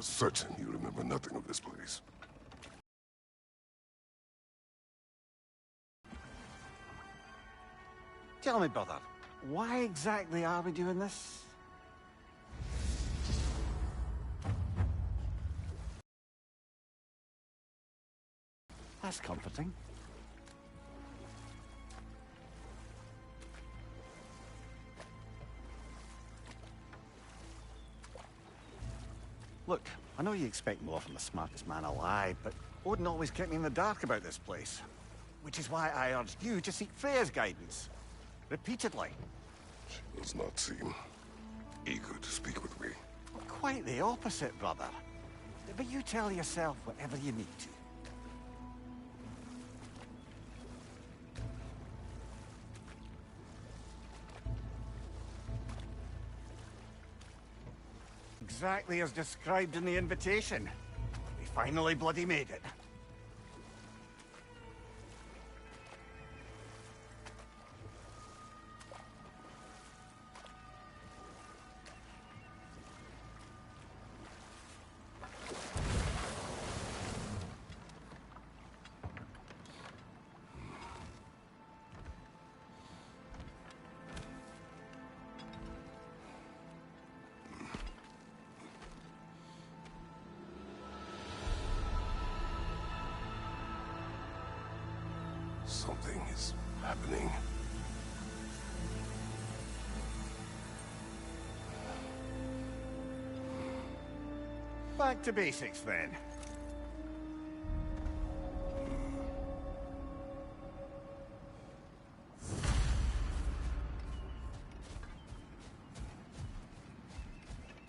are certain you remember nothing of this place. Tell me, brother, why exactly are we doing this? That's comforting. Look, I know you expect more from the smartest man alive, but Odin always kept me in the dark about this place. Which is why I urged you to seek Freya's guidance. Repeatedly. She does not seem eager to speak with me. Well, quite the opposite, brother. But you tell yourself whatever you need to. Exactly as described in the invitation. We finally bloody made it. Something is happening. Back to basics, then.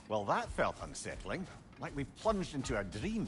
Well, that felt unsettling. Like we plunged into a dream.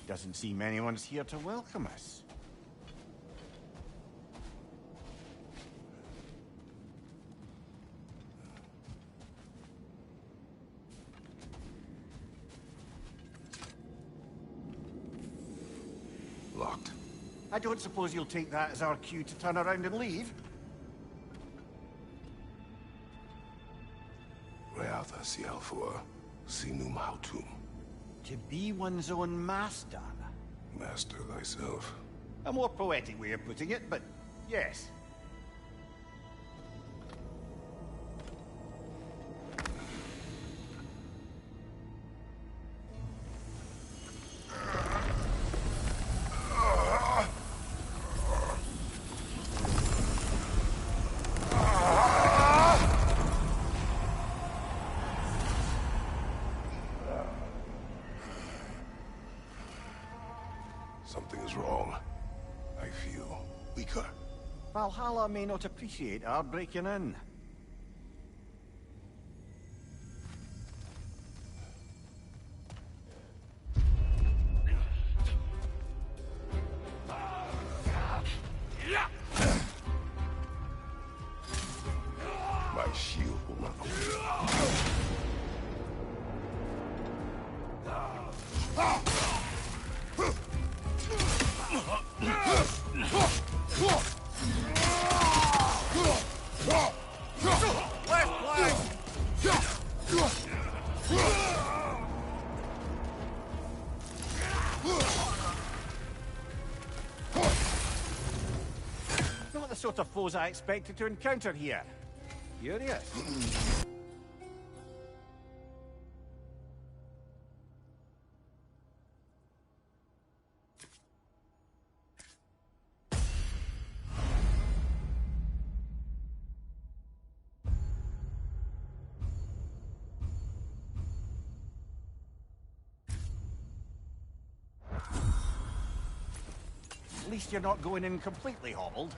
Doesn't seem anyone's here to welcome us. Locked. I don't suppose you'll take that as our cue to turn around and leave? Reatha Sialfua, Sinum Hautum. To be one's own master. Master thyself. A more poetic way of putting it, but yes. Something is wrong. I feel weaker. Valhalla may not appreciate our breaking in. My shield will not Not the sort of foes I expected to encounter here. Curious. At least you're not going in completely hobbled.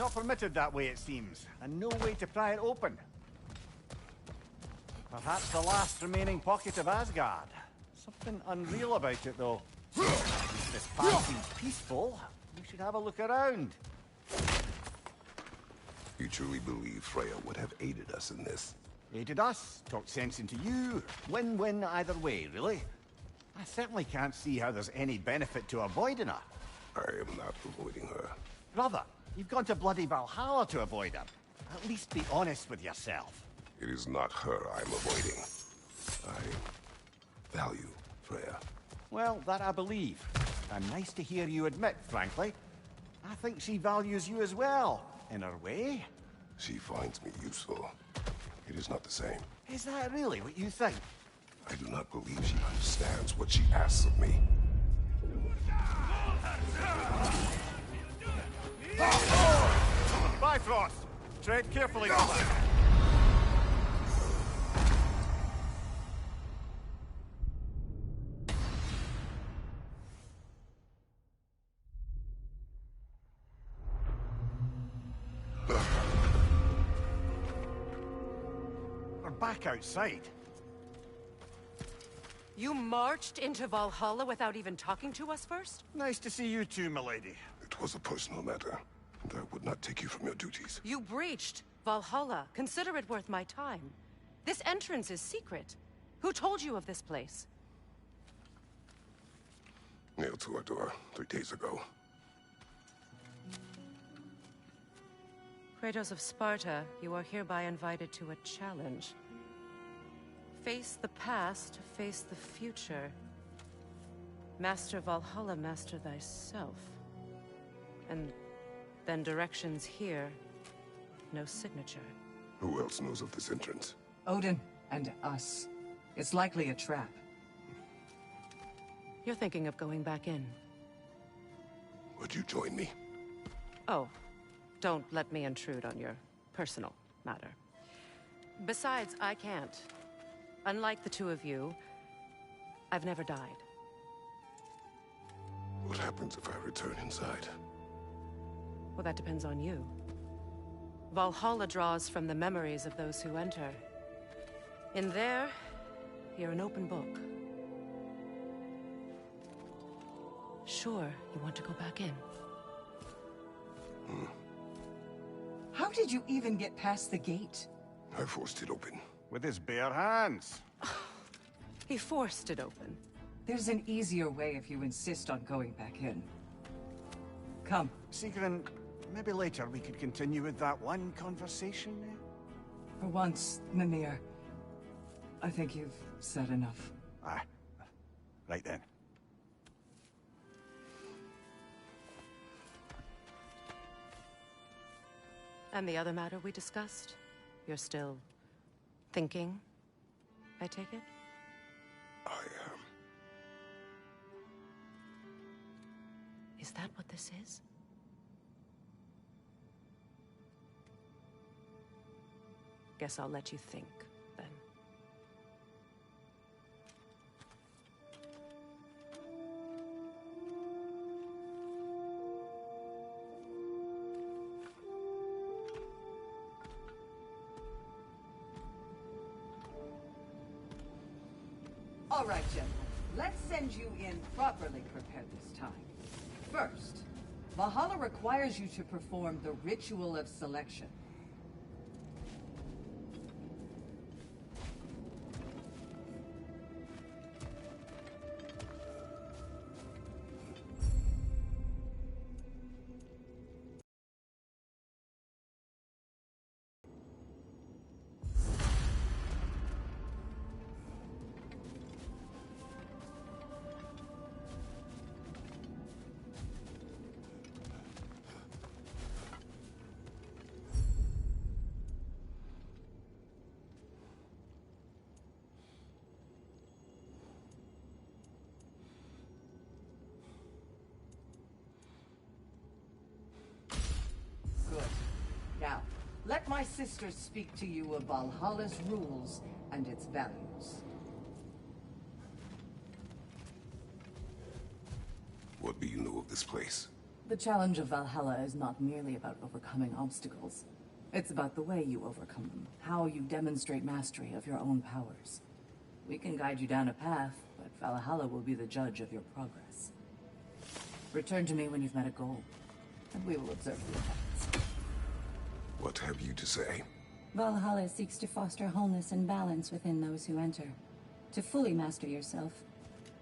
Not permitted that way, it seems, and no way to pry it open. Perhaps the last remaining pocket of Asgard. Something unreal about it, though. If this path seems peaceful, we should have a look around. You truly believe Freya would have aided us in this? Aided us, talked sense into you. Win-win either way, really. I certainly can't see how there's any benefit to avoiding her. I am not avoiding her. Brother, you've gone to bloody Valhalla to avoid her. At least be honest with yourself. It is not her I'm avoiding. I value Freya. Well, that I believe. And nice to hear you admit, frankly. I think she values you as well, in her way. She finds me useful. It is not the same. Is that really what you think? I do not believe she understands what she asks of me. Bifrost! Tread carefully, brother. We're back outside. You marched into Valhalla without even talking to us first? Nice to see you too, milady. It was a personal matter, and I would not take you from your duties. You breached Valhalla. Consider it worth my time. This entrance is secret. Who told you of this place? Nailed to our door 3 days ago. Kratos of Sparta, you are hereby invited to a challenge. Face the past, face the future. Master Valhalla, master thyself. And then directions here, no signature. Who else knows of this entrance? Odin and us. It's likely a trap. You're thinking of going back in. Would you join me? Oh, don't let me intrude on your personal matter. Besides, I can't. Unlike the two of you, I've never died. What happens if I return inside? Well, that depends on you. Valhalla draws from the memories of those who enter. In there, you're an open book. Sure, you want to go back in. How did you even get past the gate? I forced it open. With his bare hands. He forced it open. There's an easier way if you insist on going back in. Come. Sigrun, maybe later we could continue with that one conversation, eh? For once, Mimir, I think you've said enough. Ah, right then. And the other matter we discussed? You're still thinking, I take it? I am. Is that what this is? Guess I'll let you think, then. All right, gentlemen. Let's send you in properly prepared this time. First, Valhalla requires you to perform the ritual of selection. Now, let my sister speak to you of Valhalla's rules and its values. What do you know of this place? The challenge of Valhalla is not merely about overcoming obstacles. It's about the way you overcome them, how you demonstrate mastery of your own powers. We can guide you down a path, but Valhalla will be the judge of your progress. Return to me when you've met a goal, and we will observe the effects. What have you to say? Valhalla seeks to foster wholeness and balance within those who enter. To fully master yourself,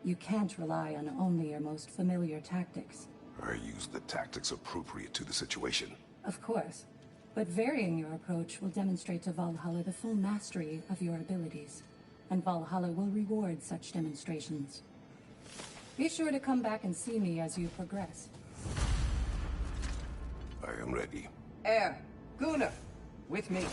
you can't rely on only your most familiar tactics. I use the tactics appropriate to the situation. Of course, but varying your approach will demonstrate to Valhalla the full mastery of your abilities, and Valhalla will reward such demonstrations. Be sure to come back and see me as you progress. I am ready. Air, Gunnar, with me.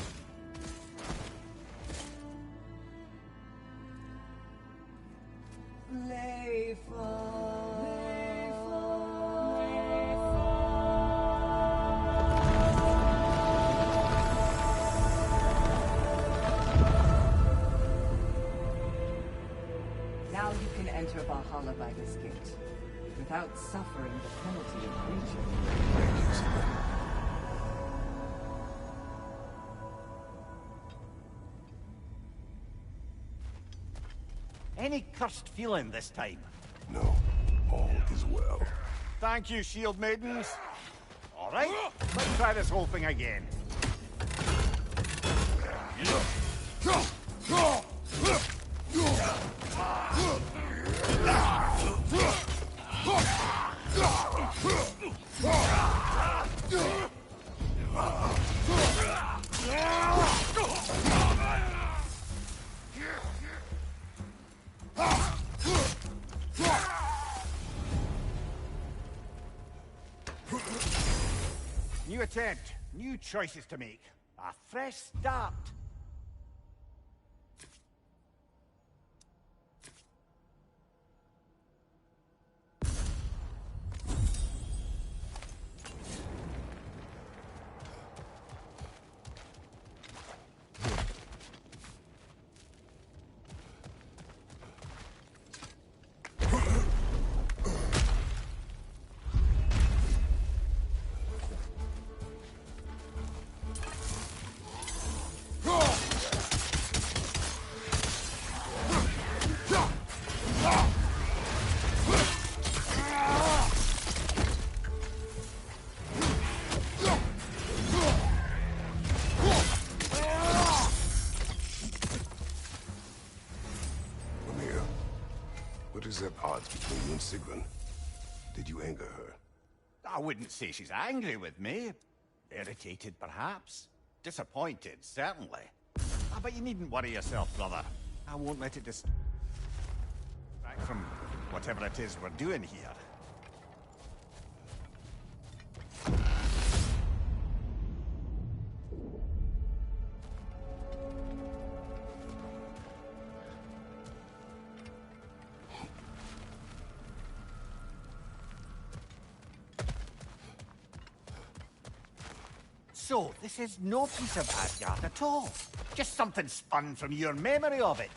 Now you can enter Valhalla by this gate, without suffering the penalty of breaching. Thank you, Sven. Any cursed feeling this time? No, all is well. Thank you, shield maidens. All right, let's try this whole thing again. New attempt, new choices to make. A fresh start. What is at odds between you and Sigrun? Did you anger her? I wouldn't say she's angry with me. Irritated, perhaps. Disappointed, certainly. But you needn't worry yourself, brother. I won't let it distract from whatever it is we're doing here. So, this is no piece of Asgard at all. Just something spun from your memory of it.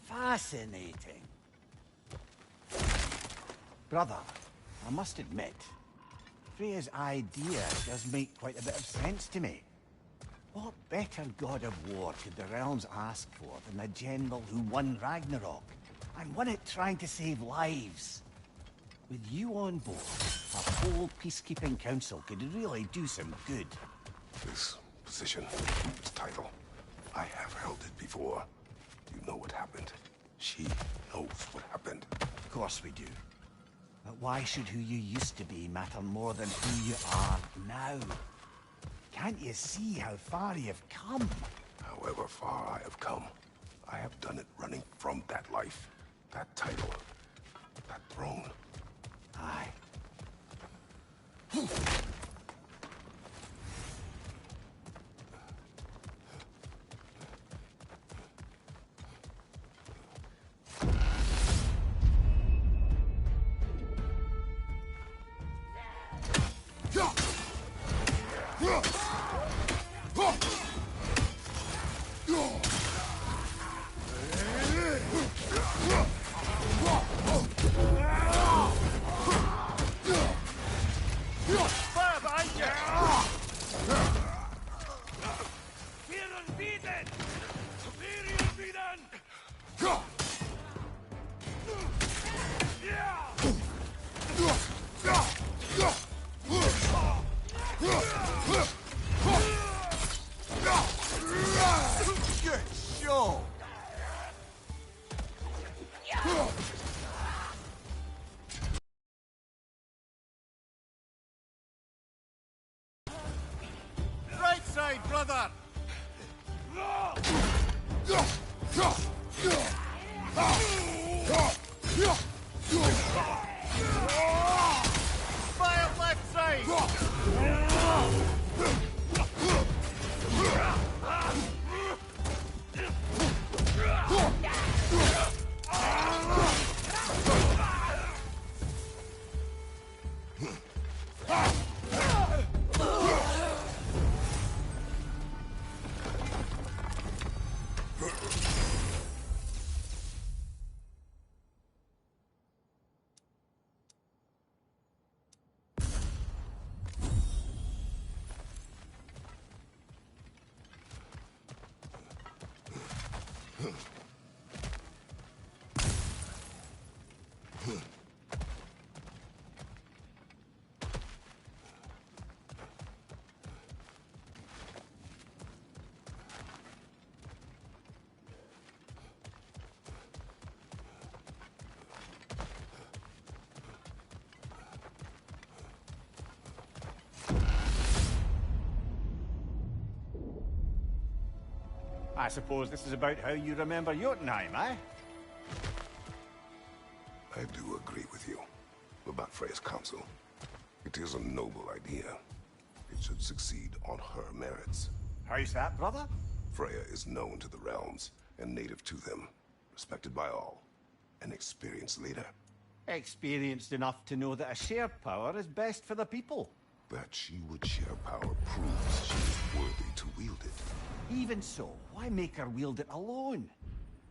Fascinating. Brother, I must admit, Freya's idea does make quite a bit of sense to me. What better god of war could the realms ask for than the general who won Ragnarok, and won it trying to save lives? With you on board, a whole peacekeeping council could really do some good. This position, this title, I have held it before. You know what happened. She knows what happened. Of course we do. But why should who you used to be matter more than who you are now? Can't you see how far you've come? However far I have come, I have done it running from that life, that title, that throne. Aye. side, brother! Fire left side! I suppose this is about how you remember Jotunheim, eh? I do agree with you about Freya's council. It is a noble idea. It should succeed on her merits. How's that, brother? Freya is known to the realms and native to them, respected by all, an experienced leader. Experienced enough to know that a shared power is best for the people. That she would share power proves she is worthy to wield it. Even so, why make her wield it alone?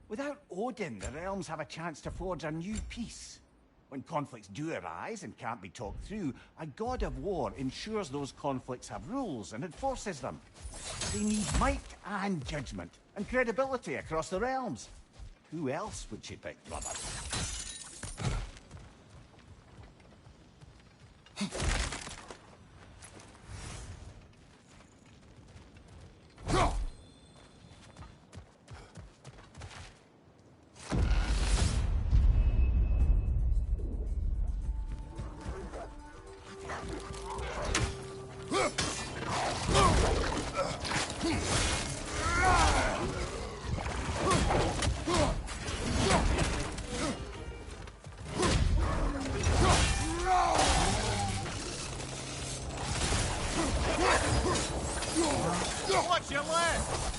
Without Odin, the realms have a chance to forge a new peace. When conflicts do arise and can't be talked through, a god of war ensures those conflicts have rules and enforces them. They need might and judgment, and credibility across the realms. Who else would she pick, brother? Watch your left!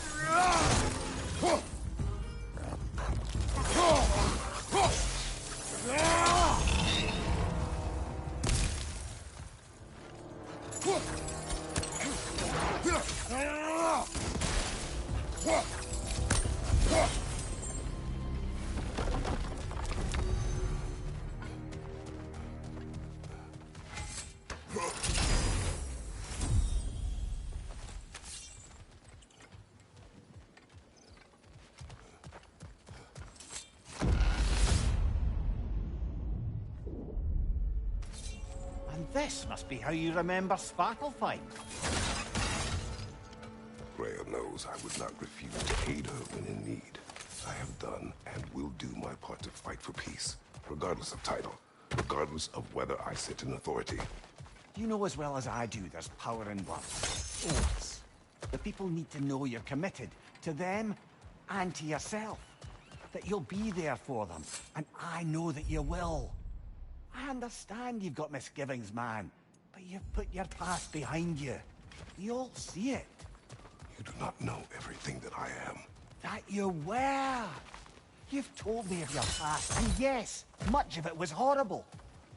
This must be how you remember Svartalfheim. Freya knows I would not refuse to aid her when in need. I have done and will do my part to fight for peace, regardless of title, regardless of whether I sit in authority. You know as well as I do there's power in words. Oaths. The people need to know you're committed, to them and to yourself. That you'll be there for them, and I know that you will. I understand you've got misgivings, man, but you've put your past behind you. We all see it. You do not know everything that I am. That you were. You've told me of your past, and yes, much of it was horrible.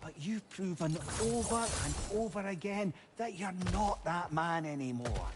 But you've proven over and over again that you're not that man anymore.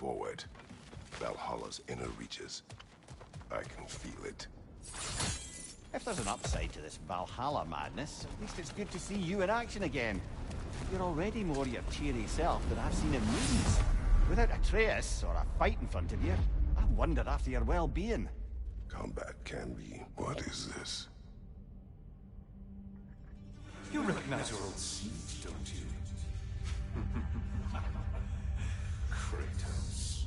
forward. Valhalla's inner reaches. I can feel it. If there's an upside to this Valhalla madness, at least it's good to see you in action again. You're already more your cheery self than I've seen in movies. Without Atreus or a fight in front of you, I wonder after your well-being. Combat can be. What is this? You recognize your old siege, don't you? Kratos.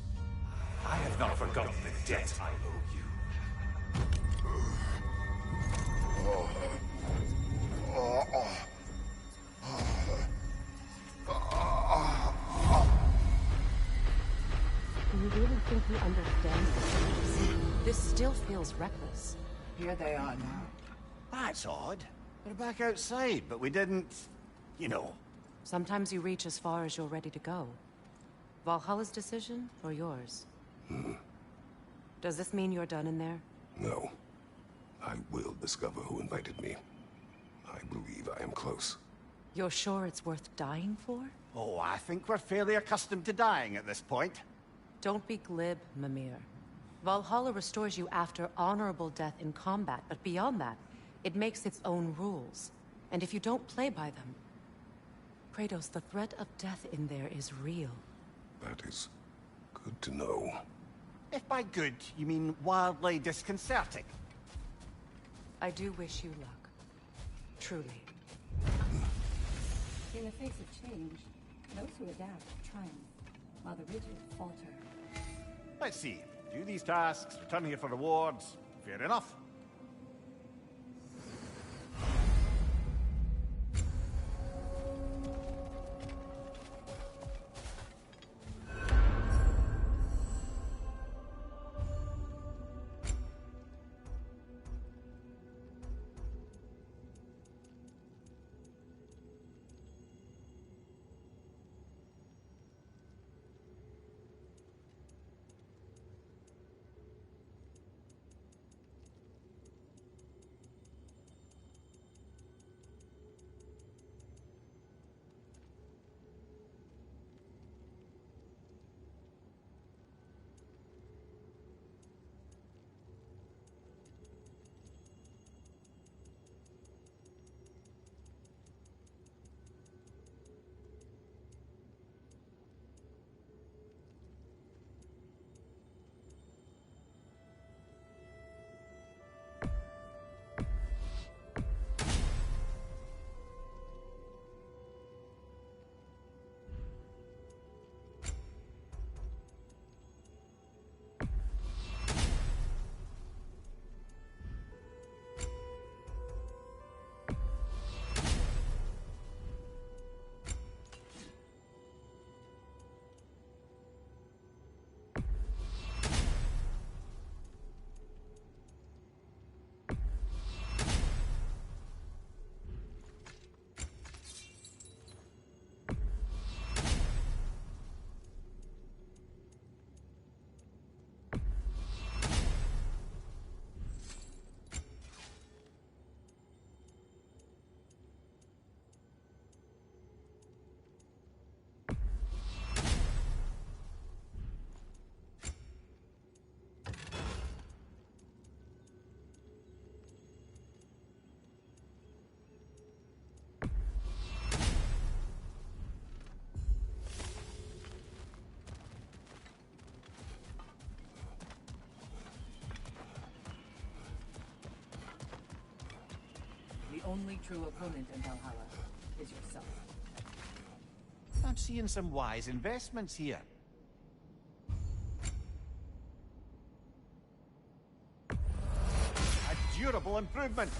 I have not forgotten the debt I owe you. Do you really think he understands this? This still feels reckless. Here they are now. That's odd. We're back outside, but we didn't... you know. Sometimes you reach as far as you're ready to go. Valhalla's decision, or yours? Does this mean you're done in there? No. I will discover who invited me. I believe I am close. You're sure it's worth dying for? Oh, I think we're fairly accustomed to dying at this point. Don't be glib, Mimir. Valhalla restores you after honorable death in combat, but beyond that, it makes its own rules. And if you don't play by them... Kratos, the threat of death in there is real. That is good to know. If by good, you mean wildly disconcerting. I do wish you luck. Truly. In the face of change, those who adapt triumph, while the rigid falter. Let's see. Do these tasks, return here for rewards. Fair enough. The only true opponent in Valhalla is yourself. I'm seeing some wise investments here. A durable improvement.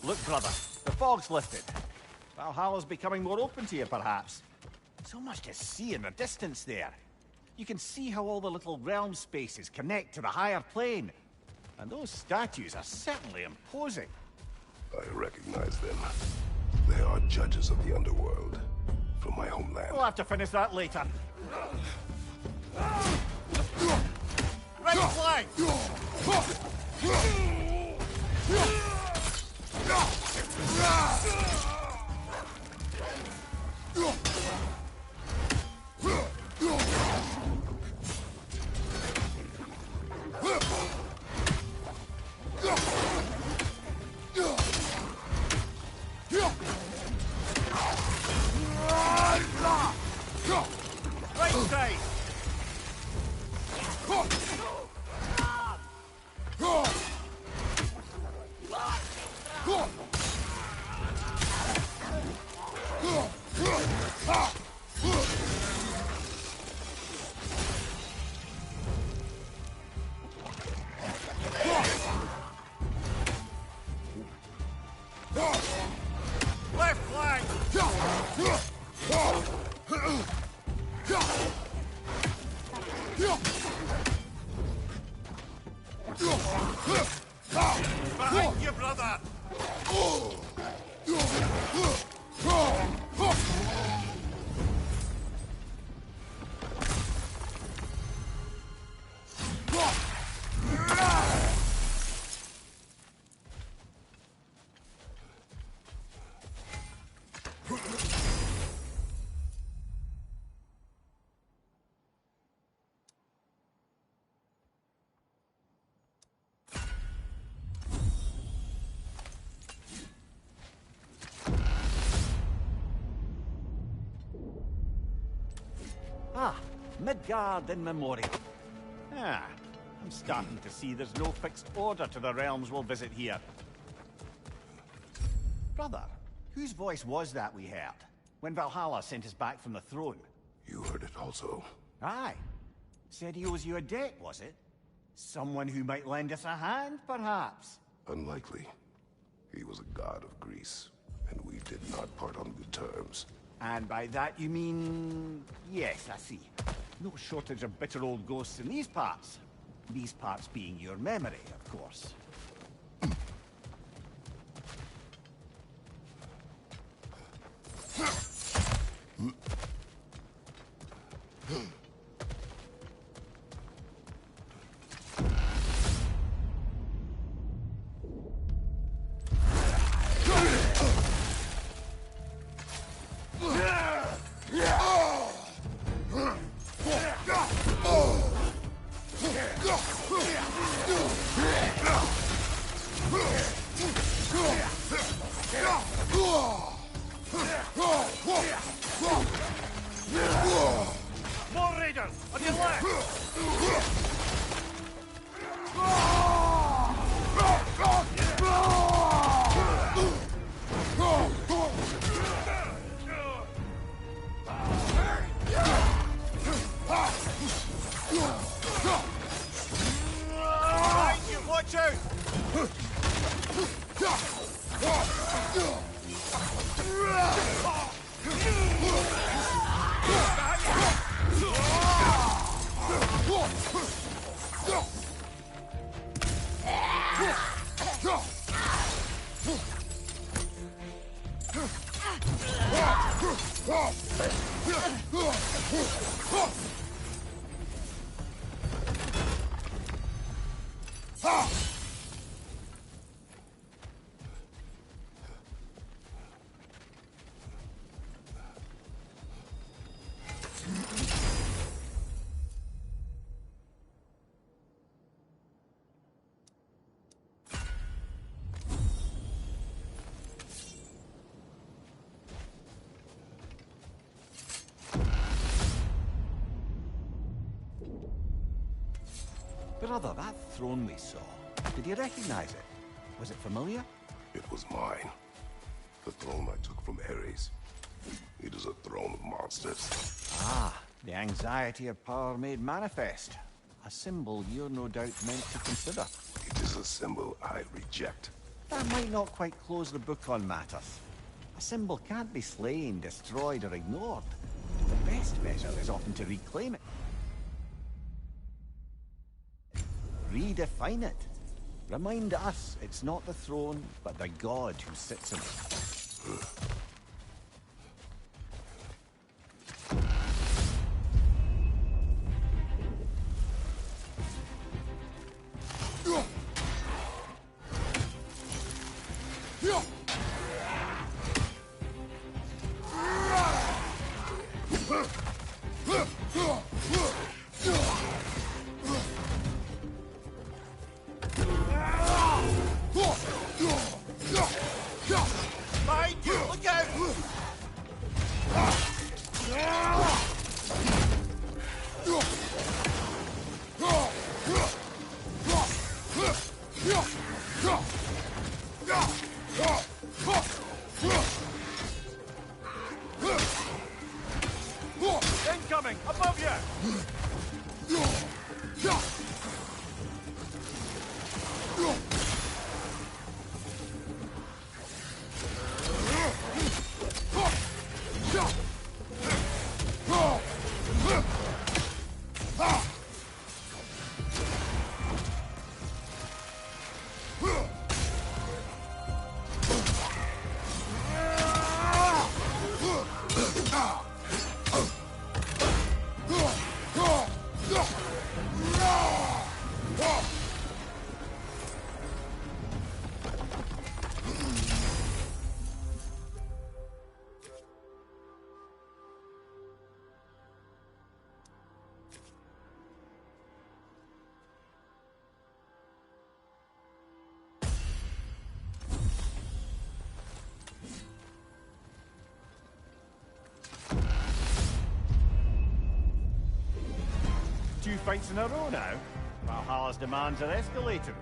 Look, brother, the fog's lifted. Valhalla's becoming more open to you, perhaps. So much to see in the distance there. You can see how all the little realm spaces connect to the higher plane. And those statues are certainly imposing. I recognize them. They are judges of the underworld from my homeland. We'll have to finish that later. Right flank! Right side! Left flank! Behind you, brother! Ah, Midgard in memoriam. Ah, I'm starting to see there's no fixed order to the realms we'll visit here. Brother, whose voice was that we heard when Valhalla sent us back from the throne? You heard it also. Aye. Said he owes you a debt, was it? Someone who might lend us a hand, perhaps? Unlikely. He was a god of Greece, and we did not part on good terms. And by that you mean... Yes, I see. No shortage of bitter old ghosts in these parts. These parts being your memory, of course. More raiders! On your left! Watch out! Brother, that throne we saw, did you recognize it? Was it familiar? It was mine. The throne I took from Ares. It is a throne of monsters. Ah, the anxiety of power made manifest. A symbol you're no doubt meant to consider. It is a symbol I reject. That might not quite close the book on matters. A symbol can't be slain, destroyed, or ignored. The best measure is often to reclaim it. Redefine it. Remind us it's not the throne, but the god who sits in it. Incoming! Above you! Two fights in a row now. Valhalla's demands are escalating.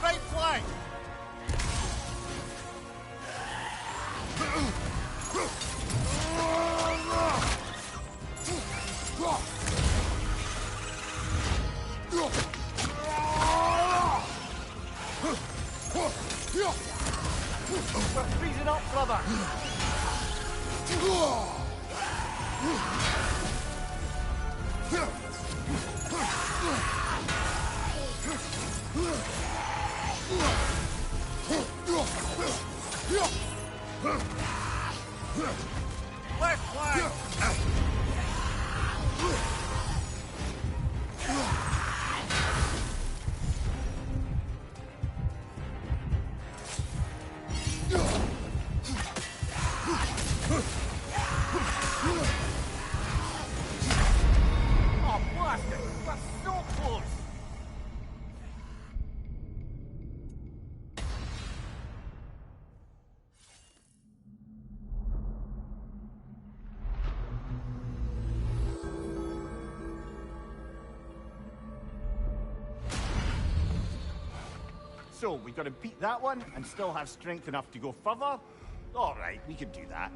Right flank! We're freezing up, brother! Left flank! Oh, blast it! We're so close! So, we've got to beat that one and still have strength enough to go further? Alright, we can do that.